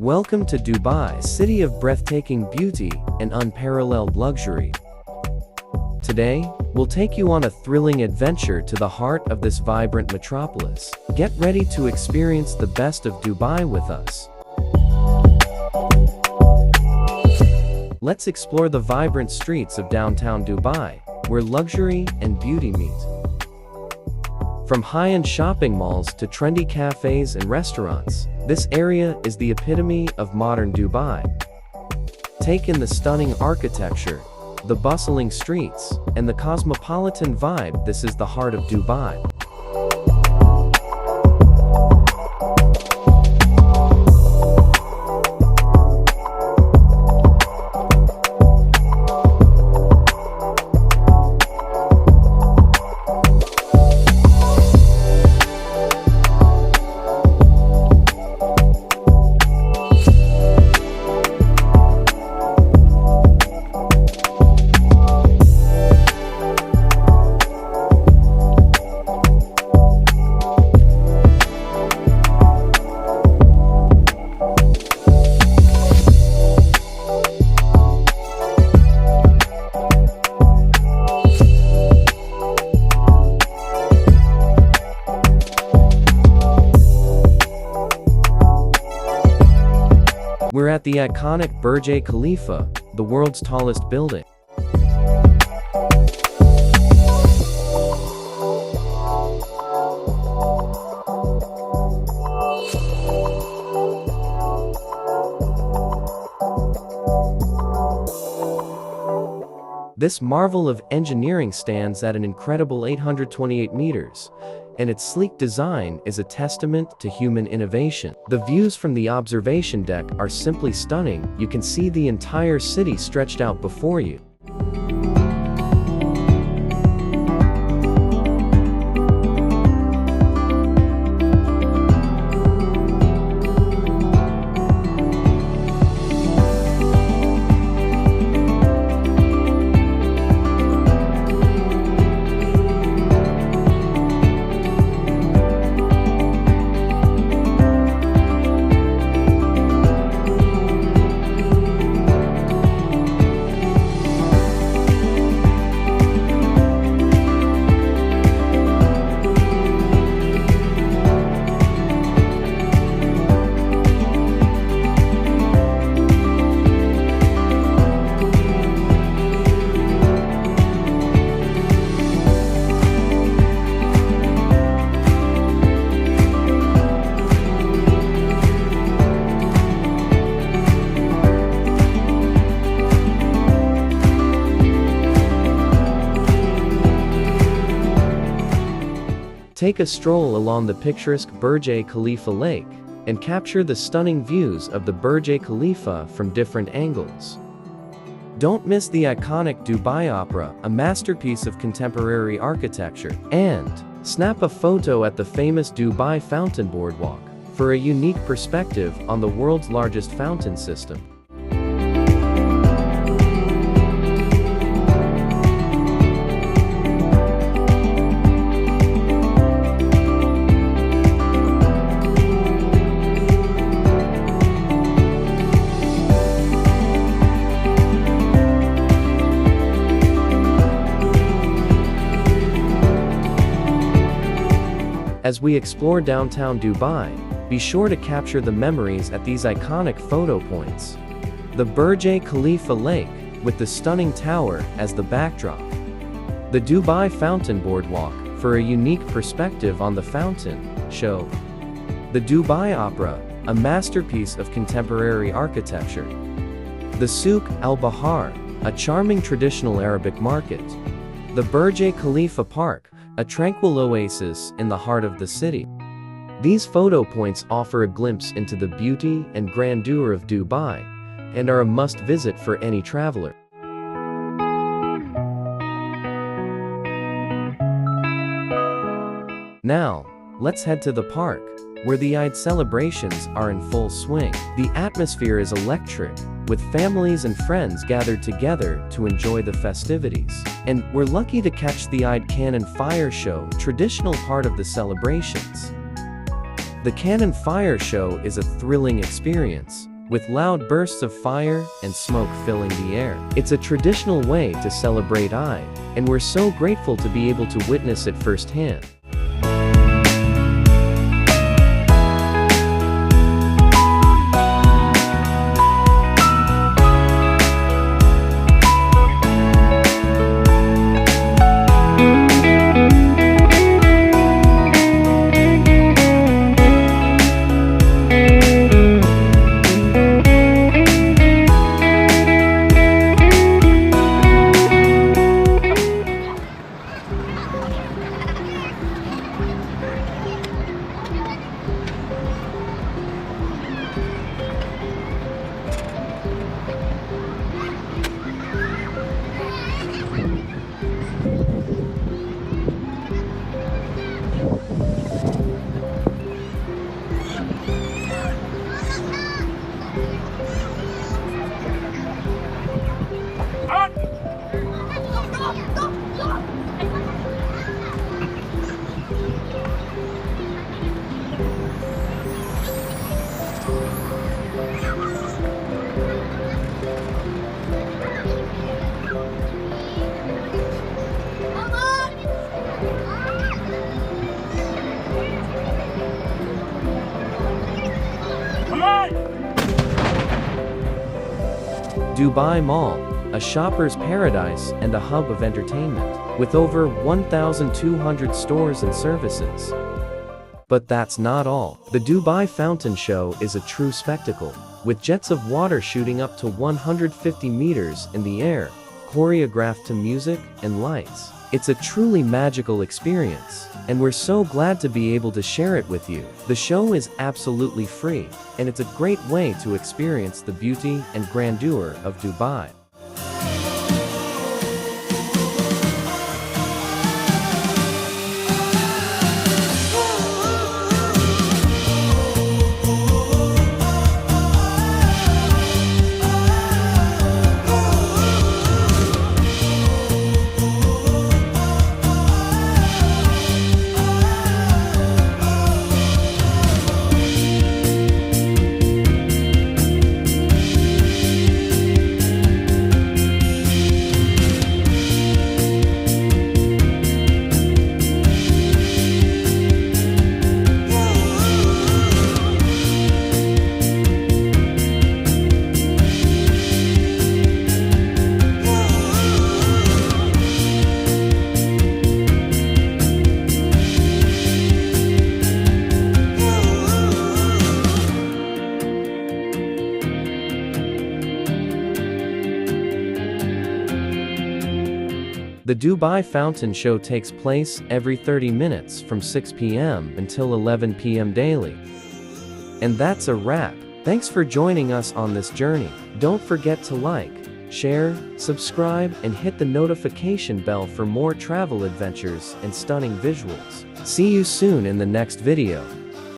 Welcome to Dubai, city of breathtaking beauty and unparalleled luxury. Today, we'll take you on a thrilling adventure to the heart of this vibrant metropolis. Get ready to experience the best of Dubai with us. Let's explore the vibrant streets of downtown Dubai, where luxury and beauty meet. From high-end shopping malls to trendy cafes and restaurants, this area is the epitome of modern Dubai. Take in the stunning architecture, the bustling streets, and the cosmopolitan vibe. This is the heart of Dubai. We're at the iconic Burj Khalifa, the world's tallest building. This marvel of engineering stands at an incredible 828 meters, and its sleek design is a testament to human innovation. The views from the observation deck are simply stunning. You can see the entire city stretched out before you. Take a stroll along the picturesque Burj Khalifa Lake and capture the stunning views of the Burj Khalifa from different angles. Don't miss the iconic Dubai Opera, a masterpiece of contemporary architecture, and snap a photo at the famous Dubai Fountain Boardwalk for a unique perspective on the world's largest fountain system. As we explore downtown Dubai, be sure to capture the memories at these iconic photo points. The Burj Khalifa Lake, with the stunning tower as the backdrop. The Dubai Fountain Boardwalk, for a unique perspective on the fountain show. The Dubai Opera, a masterpiece of contemporary architecture. The Souk al-Bahar, a charming traditional Arabic market. The Burj Khalifa Park, a tranquil oasis in the heart of the city. These photo points offer a glimpse into the beauty and grandeur of Dubai, and are a must-visit for any traveler. Now, let's head to the park, where the Eid celebrations are in full swing. The atmosphere is electric, with families and friends gathered together to enjoy the festivities. And we're lucky to catch the Eid Cannon Fire Show, traditional part of the celebrations. The Cannon Fire Show is a thrilling experience, with loud bursts of fire and smoke filling the air. It's a traditional way to celebrate Eid, and we're so grateful to be able to witness it firsthand. Dubai Mall, a shopper's paradise and a hub of entertainment, with over 1,200 stores and services. But that's not all. The Dubai Fountain Show is a true spectacle, with jets of water shooting up to 150 meters in the air, choreographed to music and lights. It's a truly magical experience, and we're so glad to be able to share it with you. The show is absolutely free, and it's a great way to experience the beauty and grandeur of Dubai. The Dubai Fountain Show takes place every 30 minutes from 6 p.m. until 11 p.m. daily. And that's a wrap. Thanks for joining us on this journey. Don't forget to like, share, subscribe, and hit the notification bell for more travel adventures and stunning visuals. See you soon in the next video.